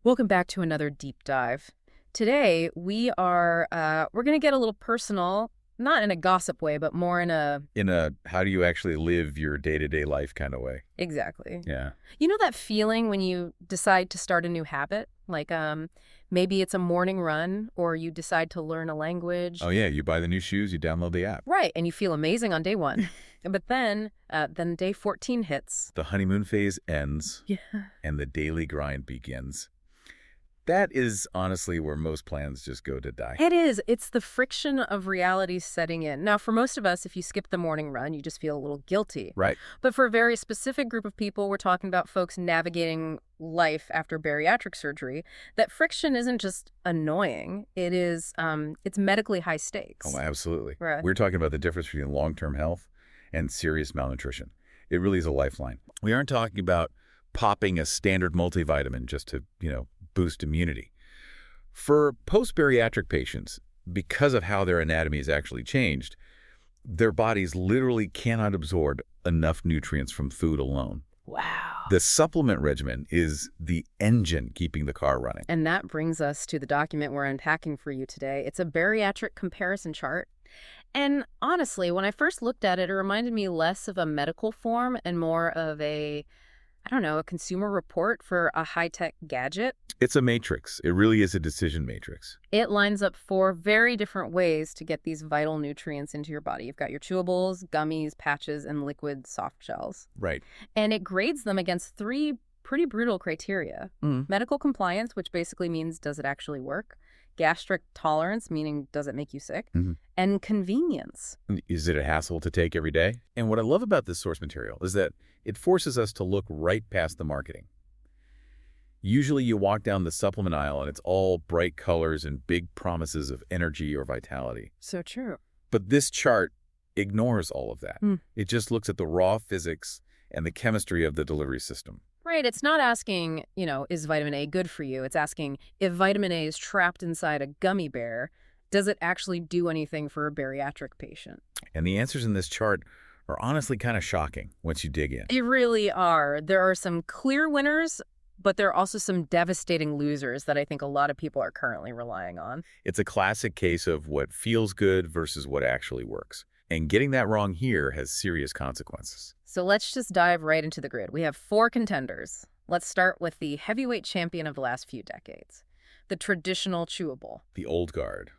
Welcome back to another deep dive. Today we're going to get a little personal, not in a gossip way, but more in a In a how do you actually live your day-to-day life kind of way. exactly. Yeah. You know that feeling when you decide to start a new habit? Like maybe it's a morning run or you decide to learn a language. Oh, yeah, you buy the new shoes, you download the app. Right, and you feel amazing on day 1. But then day 14 hits. The honeymoon phase ends, Yeah. and the daily grind begins. That is honestly where most plans just go to die. It is. It's the friction of reality setting in. Now, for most of us, if you skip the morning run, you just feel a little guilty. Right. But for a very specific group of people, we're talking about folks navigating life after bariatric surgery. That friction isn't just annoying. It's medically high stakes. Oh, absolutely. Right. We're talking about the difference between long-term health and serious malnutrition. It really is a lifeline. We aren't talking about popping a standard multivitamin just to, boost immunity. For post-bariatric patients, because of how their anatomy is actually changed, their bodies literally cannot absorb enough nutrients from food alone. Wow. The supplement regimen is the engine keeping the car running. And that brings us to the document we're unpacking for you today. It's a bariatric comparison chart. And honestly, when I first looked at it, it reminded me less of a medical form and more of a consumer report for a high-tech gadget. It's a matrix. It really is a decision matrix. It lines up 4 very different ways to get these vital nutrients into your body. You've got your chewables, gummies, patches, and liquid soft gels. Right. And it grades them against 3 pretty brutal criteria. Medical compliance, which basically means does it actually work? Gastric tolerance, meaning does it make you sick? And convenience. Is it a hassle to take every day? And what I love about this source material is that it forces us to look right past the marketing. Usually you walk down the supplement aisle and it's all bright colors and big promises of energy or vitality. So true. But this chart ignores all of that. It just looks at the raw physics and the chemistry of the delivery system. Right. It's not asking, is vitamin A good for you? It's asking if vitamin A is trapped inside a gummy bear, does it actually do anything for a bariatric patient? And the answers in this chart are honestly kind of shocking once you dig in. They really are. There are some clear winners, but there are also some devastating losers that I think a lot of people are currently relying on. It's a classic case of what feels good versus what actually works. And getting that wrong here has serious consequences. So let's just dive right into the grid. We have 4 contenders. Let's start with the heavyweight champion of the last few decades, the traditional chewable. The old guard.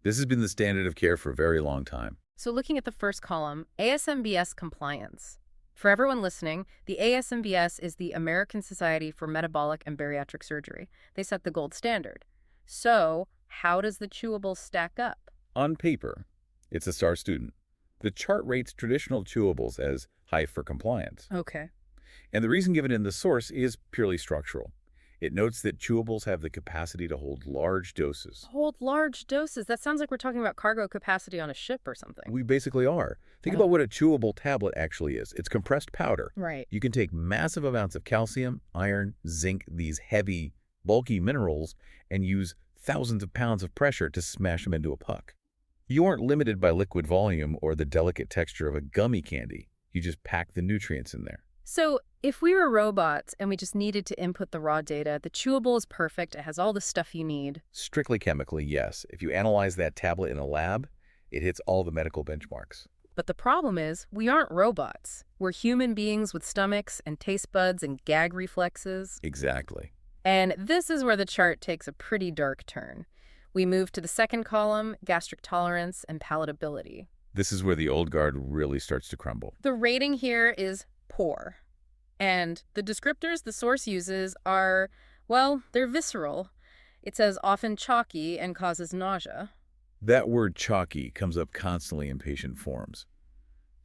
This has been the standard of care for a very long time. So looking at the first column, ASMBS compliance. For everyone listening, the ASMBS is the American Society for Metabolic and Bariatric Surgery. They set the gold standard. So how does the chewable stack up? On paper, it's a star student. The chart rates traditional chewables as high for compliance. Okay. And the reason given in the source is purely structural. It notes that chewables have the capacity to hold large doses. Hold large doses. That sounds like we're talking about cargo capacity on a ship or something. We basically are. Think about what a chewable tablet actually is. It's compressed powder. Right. You can take massive amounts of calcium, iron, zinc, these heavy, bulky minerals, and use thousands of pounds of pressure to smash them into a puck. You aren't limited by liquid volume or the delicate texture of a gummy candy. You just pack the nutrients in there. So if we were robots and we just needed to input the raw data, the chewable is perfect. It has all the stuff you need. Strictly chemically, yes. If you analyze that tablet in a lab, it hits all the medical benchmarks. But the problem is we aren't robots. We're human beings with stomachs and taste buds and gag reflexes. Exactly. And this is where the chart takes a pretty dark turn. We move to the second column, gastric tolerance and palatability. This is where the old guard really starts to crumble. The rating here is poor. And the descriptors the source uses are, well, they're visceral. It says often chalky and causes nausea. That word chalky comes up constantly in patient forms.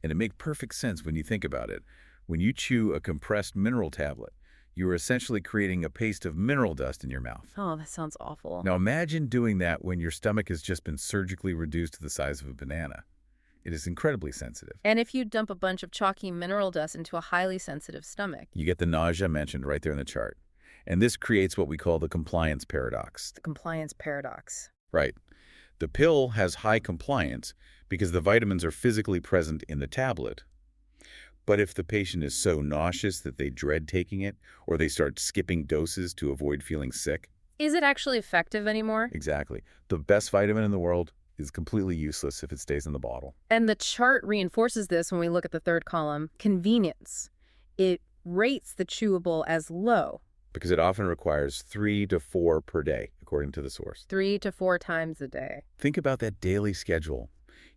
And it makes perfect sense when you think about it. When you chew a compressed mineral tablet, you are essentially creating a paste of mineral dust in your mouth. Oh, that sounds awful. Now imagine doing that when your stomach has just been surgically reduced to the size of a banana. It is incredibly sensitive. And if you dump a bunch of chalky mineral dust into a highly sensitive stomach, You get the nausea mentioned right there in the chart. And this creates what we call the compliance paradox. the compliance paradox. Right. The pill has high compliance because the vitamins are physically present in the tablet. But if the patient is so nauseous that they dread taking it, or they start skipping doses to avoid feeling sick. Is it actually effective anymore? Exactly. The best vitamin in the world is completely useless if it stays in the bottle. And the chart reinforces this when we look at the third column, convenience. It rates the chewable as low. Because it often requires 3 to 4 per day, according to the source. 3 to 4 times a day. Think about that daily schedule.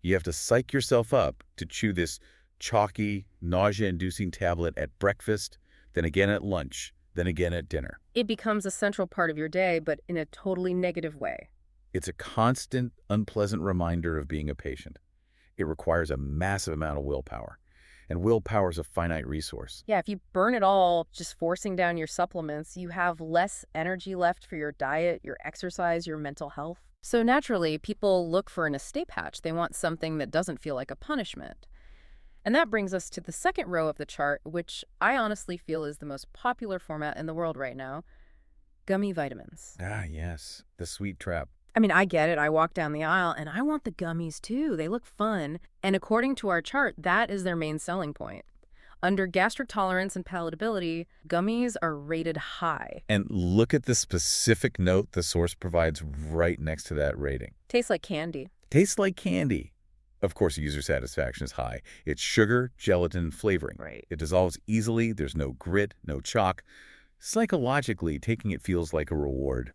You have to psych yourself up to chew this chalky, nausea-inducing tablet at breakfast, then again at lunch, then again at dinner. It becomes a central part of your day, but in a totally negative way. It's a constant, unpleasant reminder of being a patient. It requires a massive amount of willpower. And willpower is a finite resource. Yeah, if you burn it all just forcing down your supplements, you have less energy left for your diet, your exercise, your mental health. So naturally, people look for an escape hatch. They want something that doesn't feel like a punishment. And that brings us to the second row of the chart, which I honestly feel is the most popular format in the world right now, gummy vitamins. Ah, yes, the sweet trap. I mean, I get it. I walk down the aisle and I want the gummies too. They look fun. And according to our chart, that is their main selling point. Under gastric tolerance and palatability, gummies are rated high. And look at the specific note the source provides right next to that rating. Tastes like candy. Tastes like candy. Of course, user satisfaction is high. It's sugar, gelatin, and flavoring. Right. It dissolves easily. There's no grit, no chalk. Psychologically, taking it feels like a reward,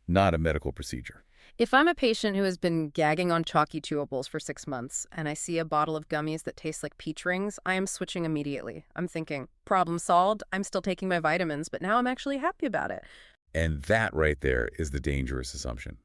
not a medical procedure. If I'm a patient who has been gagging on chalky chewables for 6 months and I see a bottle of gummies that taste like peach rings, I am switching immediately. I'm thinking, problem solved. I'm still taking my vitamins, but now I'm actually happy about it. And that right there is the dangerous assumption.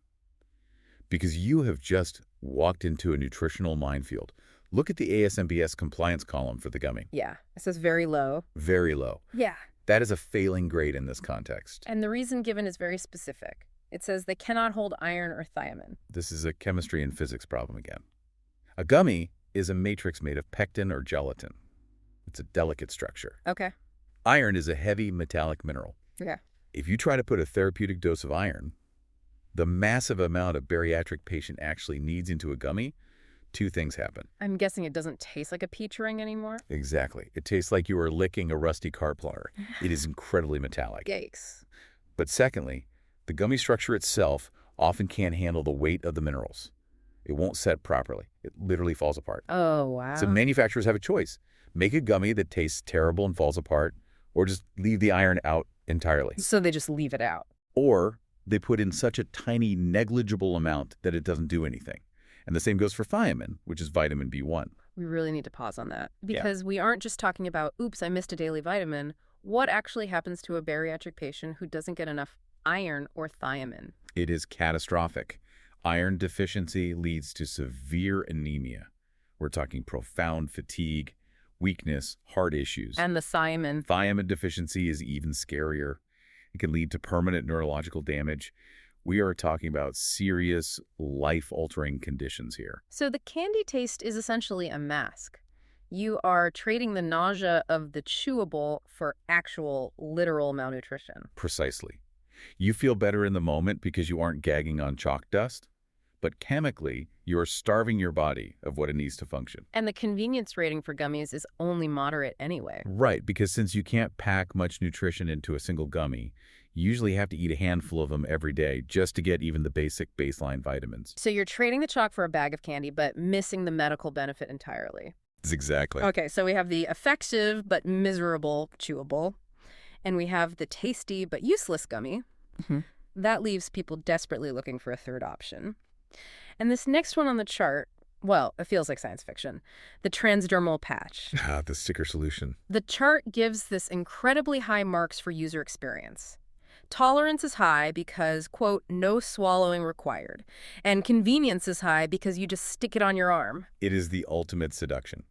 Because you have just walked into a nutritional minefield. Look at the ASMBS compliance column for the gummy. Yeah, it says very low. Very low. Yeah. That is a failing grade in this context. And the reason given is very specific. It says they cannot hold iron or thiamine. This is a chemistry and physics problem again. A gummy is a matrix made of pectin or gelatin. It's a delicate structure. Okay. Iron is a heavy metallic mineral. Yeah. If you try to put a therapeutic dose of iron, the massive amount a bariatric patient actually needs into a gummy, two things happen. I'm guessing it doesn't taste like a peach ring anymore? Exactly. It tastes like you are licking a rusty car plier. It is incredibly metallic. Yikes. But secondly, the gummy structure itself often can't handle the weight of the minerals. It won't set properly. It literally falls apart. Oh, wow. So manufacturers have a choice. Make a gummy that tastes terrible and falls apart, or just leave the iron out entirely. So they just leave it out. Or they put in such a tiny, negligible amount that it doesn't do anything. And the same goes for thiamine, which is vitamin B1. We really need to pause on that. Because we aren't just talking about, oops, I missed a daily vitamin. What actually happens to a bariatric patient who doesn't get enough iron or thiamine? It is catastrophic. Iron deficiency leads to severe anemia. We're talking profound fatigue, weakness, heart issues. And the thiamine. Thiamine deficiency is even scarier. It can lead to permanent neurological damage. We are talking about serious, life-altering conditions here. So the candy taste is essentially a mask. You are trading the nausea of the chewable for actual, literal malnutrition. Precisely. You feel better in the moment because you aren't gagging on chalk dust, but chemically, you are starving your body of what it needs to function. And the convenience rating for gummies is only moderate anyway. Right, because since you can't pack much nutrition into a single gummy, you usually have to eat a handful of them every day just to get even the basic baseline vitamins. So you're trading the chalk for a bag of candy, but missing the medical benefit entirely. Exactly. Okay, so we have the effective but miserable chewable, and we have the tasty but useless gummy. That leaves people desperately looking for a third option. And this next one on the chart, well, it feels like science fiction, the transdermal patch. The sticker solution. The chart gives this incredibly high marks for user experience. Tolerance is high because, quote, no swallowing required. And convenience is high because you just stick it on your arm. It is the ultimate seduction.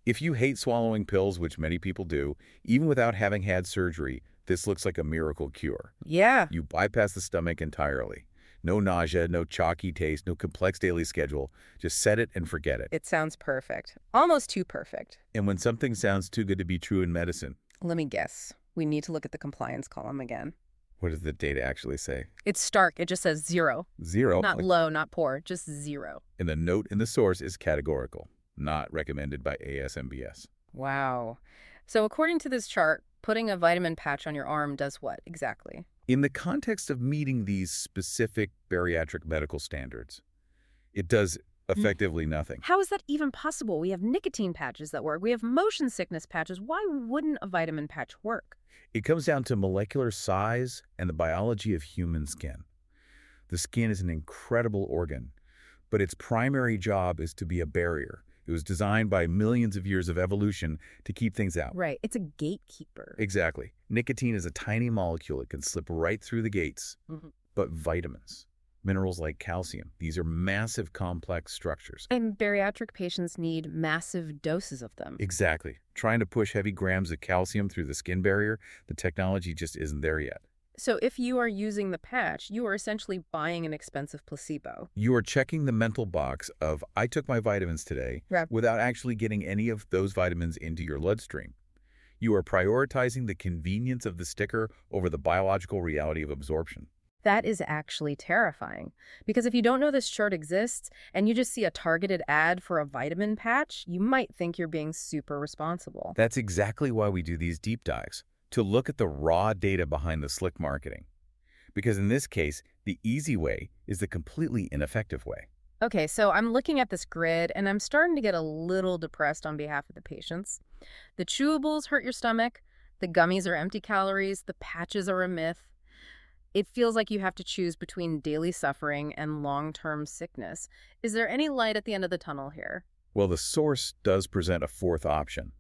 If you hate swallowing pills, which many people do, even without having had surgery, this looks like a miracle cure. Yeah. You bypass the stomach entirely. No nausea, no chalky taste, no complex daily schedule. Just set it and forget it. It sounds perfect. Almost too perfect. And when something sounds too good to be true in medicine, Let me guess. We need to look at the compliance column again. what does the data actually say? It's stark. It just says 0. Zero. Not low, not poor, just 0. And the note in the source is categorical, not recommended by ASMBS. Wow. So according to this chart, putting a vitamin patch on your arm does what exactly? In the context of meeting these specific bariatric medical standards, it does effectively nothing. How is that even possible? We have nicotine patches that work. We have motion sickness patches. Why wouldn't a vitamin patch work? It comes down to molecular size and the biology of human skin. The skin is an incredible organ, but its primary job is to be a barrier. It was designed by millions of years of evolution to keep things out. Right. It's a gatekeeper. Exactly. Nicotine is a tiny molecule. It can slip right through the gates. Mhm. But vitamins, minerals like calcium, these are massive complex structures. And bariatric patients need massive doses of them. Exactly. Trying to push heavy grams of calcium through the skin barrier, the technology just isn't there yet. So if you are using the patch, you are essentially buying an expensive placebo. You are checking the mental box of, I took my vitamins today, Right. without actually getting any of those vitamins into your bloodstream. You are prioritizing the convenience of the sticker over the biological reality of absorption. That is actually terrifying. Because if you don't know this chart exists and you just see a targeted ad for a vitamin patch, you might think you're being super responsible. That's exactly why we do these deep dives, to look at the raw data behind the slick marketing. Because in this case, the easy way is the completely ineffective way. Okay, so I'm looking at this grid and I'm starting to get a little depressed on behalf of the patients. The chewables hurt your stomach, the gummies are empty calories, the patches are a myth. It feels like you have to choose between daily suffering and long-term sickness. Is there any light at the end of the tunnel here? Well, the source does present a fourth option,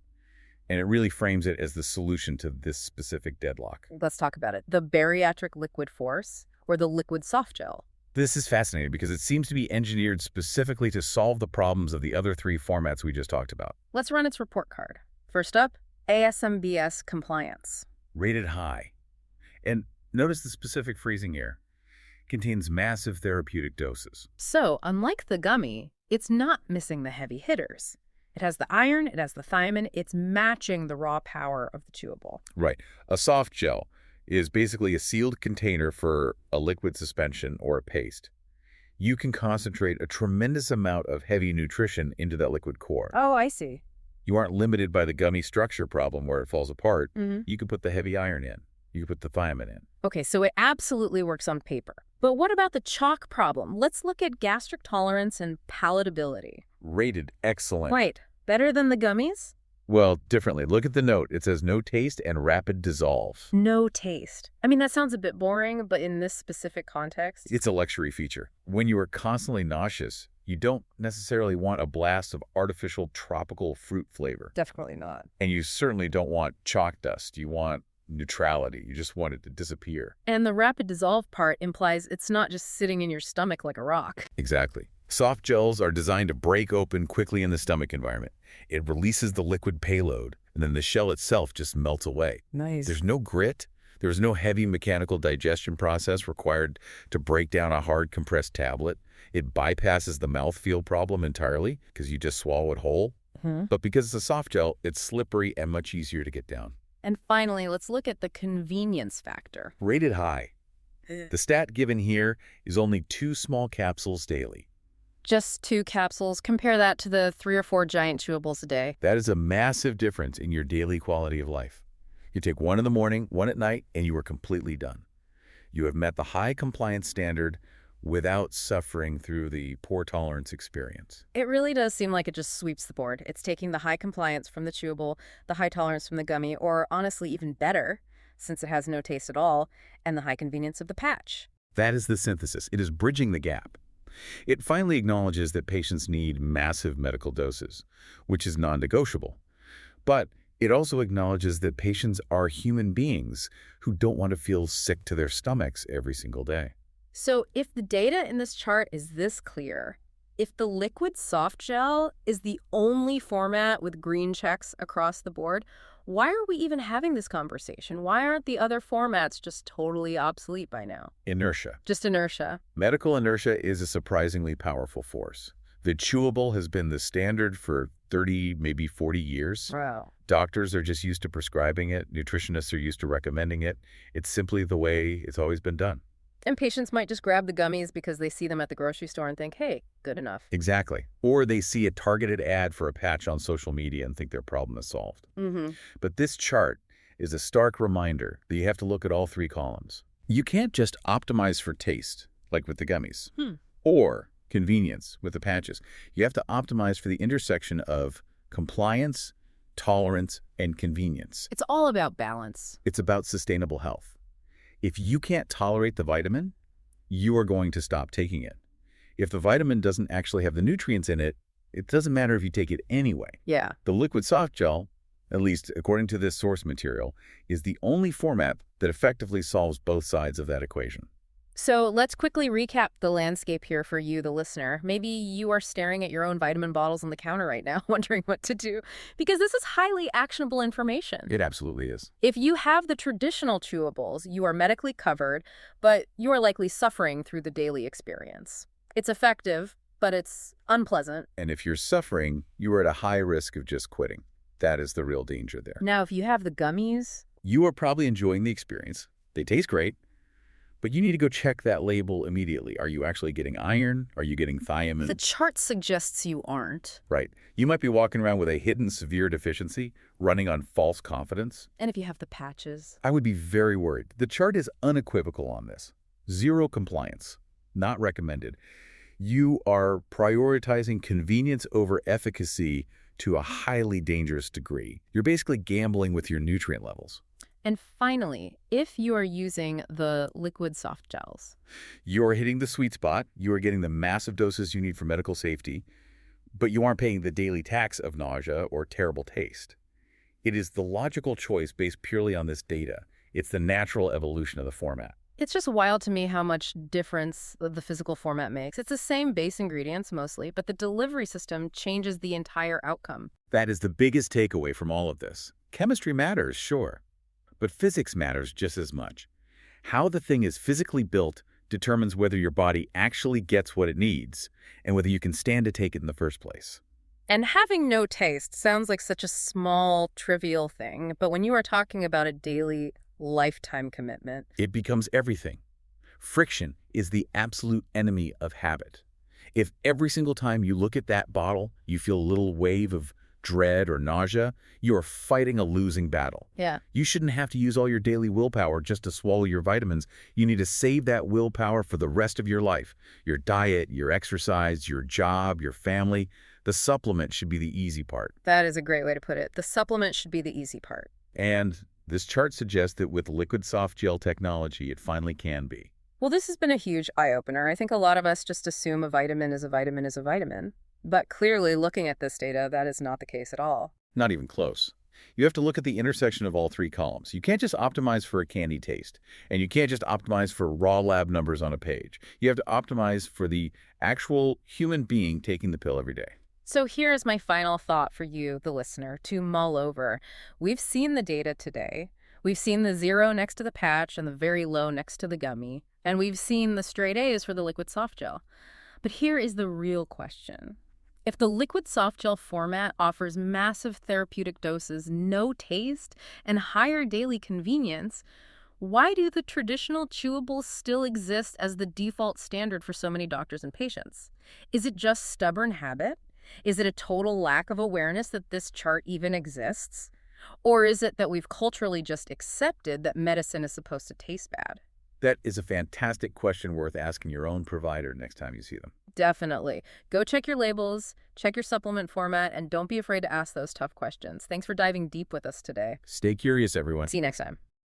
and it really frames it as the solution to this specific deadlock. Let's talk about it. The bariatric liquid force or the liquid soft gel. This is fascinating because it seems to be engineered specifically to solve the problems of the other three formats we just talked about. Let's run its report card. First up, ASMBS compliance. Rated high. And notice the specific phrasing here. Contains massive therapeutic doses. So, unlike the gummy, it's not missing the heavy hitters. It has the iron, it has the thiamine, it's matching the raw power of the chewable. Right. A soft gel is basically a sealed container for a liquid suspension or a paste. You can concentrate a tremendous amount of heavy nutrition into that liquid core. Oh, I see. You aren't limited by the gummy structure problem where it falls apart. Mm-hmm. You can put the heavy iron in. You can put the thiamine in. Okay, so it absolutely works on paper. But what about the chalk problem? Let's look at gastric tolerance and palatability. Rated excellent. Right. Better than the gummies? Well, differently. Look at the note. It says no taste and rapid dissolve. No taste. I mean, that sounds a bit boring, but in this specific context... It's a luxury feature. When you are constantly nauseous, you don't necessarily want a blast of artificial tropical fruit flavor. Definitely not. And you certainly don't want chalk dust. You want neutrality. You just want it to disappear. And the rapid dissolve part implies it's not just sitting in your stomach like a rock. Exactly. Soft gels are designed to break open quickly in the stomach environment. It releases the liquid payload, and then the shell itself just melts away. Nice. There's no grit. There's no heavy mechanical digestion process required to break down a hard compressed tablet. It bypasses the mouthfeel problem entirely because you just swallow it whole. Mm-hmm. But because it's a soft gel, it's slippery and much easier to get down. And finally, let's look at the convenience factor. Rated high. The stat given here is only 2 small capsules daily. Just 2 capsules. Compare that to the 3 or 4 giant chewables a day. That is a massive difference in your daily quality of life. You take 1 in the morning, 1 at night, and you are completely done. You have met the high compliance standard without suffering through the poor tolerance experience. It really does seem like it just sweeps the board. It's taking the high compliance from the chewable, the high tolerance from the gummy, or honestly even better, since it has no taste at all, and the high convenience of the patch. That is the synthesis. It is bridging the gap. It finally acknowledges that patients need massive medical doses, which is non-negotiable. But it also acknowledges that patients are human beings who don't want to feel sick to their stomachs every single day. So if the data in this chart is this clear, if the liquid soft gel is the only format with green checks across the board, why are we even having this conversation? Why aren't the other formats just totally obsolete by now? Inertia. Just inertia. Medical inertia is a surprisingly powerful force. The chewable has been the standard for 30, maybe 40 years. Wow. Doctors are just used to prescribing it. Nutritionists are used to recommending it. It's simply the way it's always been done. And patients might just grab the gummies because they see them at the grocery store and think, hey, good enough. Exactly. Or they see a targeted ad for a patch on social media and think their problem is solved. Mm-hmm. But this chart is a stark reminder that you have to look at all three columns. You can't just optimize for taste, like with the gummies, or convenience with the patches. You have to optimize for the intersection of compliance, tolerance, and convenience. It's all about balance. It's about sustainable health. If you can't tolerate the vitamin, you are going to stop taking it. If the vitamin doesn't actually have the nutrients in it, it doesn't matter if you take it anyway. Yeah. The liquid soft gel, at least according to this source material, is the only format that effectively solves both sides of that equation. So let's quickly recap the landscape here for you, the listener. Maybe you are staring at your own vitamin bottles on the counter right now, wondering what to do, because this is highly actionable information. It absolutely is. If you have the traditional chewables, you are medically covered, but you are likely suffering through the daily experience. It's effective, but it's unpleasant. And if you're suffering, you are at a high risk of just quitting. That is the real danger there. Now, if you have the gummies, You are probably enjoying the experience. They taste great. But you need to go check that label immediately. Are you actually getting iron? Are you getting thiamine? the chart suggests you aren't. Right. You might be walking around with a hidden severe deficiency, running on false confidence. And if you have the patches. I would be very worried. The chart is unequivocal on this. Zero compliance. Not recommended. You are prioritizing convenience over efficacy to a highly dangerous degree. You're basically gambling with your nutrient levels. And finally, if you are using the liquid soft gels, You're hitting the sweet spot. You are getting the massive doses you need for medical safety, but you aren't paying the daily tax of nausea or terrible taste. It is the logical choice based purely on this data. It's the natural evolution of the format. it's just wild to me how much difference the physical format makes. It's the same base ingredients mostly, but the delivery system changes the entire outcome. That is the biggest takeaway from all of this. Chemistry matters, sure, but physics matters just as much. How the thing is physically built determines whether your body actually gets what it needs and whether you can stand to take it in the first place. And having no taste sounds like such a small, trivial thing, but when you are talking about a daily, lifetime commitment, It becomes everything. Friction is the absolute enemy of habit. If every single time you look at that bottle, you feel a little wave of dread or nausea, you are fighting a losing battle. yeah, You shouldn't have to use all your daily willpower just to swallow your vitamins. You need to save that willpower for the rest of your life. Your diet, your exercise, your job, your family. The supplement should be the easy part. that is a great way to put it. The supplement should be the easy part. And this chart suggests that with liquid soft gel technology, it finally can be. Well, this has been a huge eye-opener. I think a lot of us just assume a vitamin is a vitamin is a vitamin. But clearly, looking at this data, that is not the case at all. Not even close. You have to look at the intersection of all three columns. You can't just optimize for a candy taste, and you can't just optimize for raw lab numbers on a page. You have to optimize for the actual human being taking the pill every day. So here's my final thought for you, the listener, to mull over. We've seen the data today. We've seen the 0 next to the patch and the very low next to the gummy. And we've seen the straight A's for the liquid soft gel. But here is the real question. If the liquid soft gel format offers massive therapeutic doses, no taste, and higher daily convenience, why do the traditional chewables still exist as the default standard for so many doctors and patients? Is it just stubborn habit? Is it a total lack of awareness that this chart even exists? Or is it that we've culturally just accepted that medicine is supposed to taste bad? That is a fantastic question worth asking your own provider next time you see them. Definitely. Go check your labels, check your supplement format, and don't be afraid to ask those tough questions. Thanks for diving deep with us today. Stay curious, everyone. See you next time.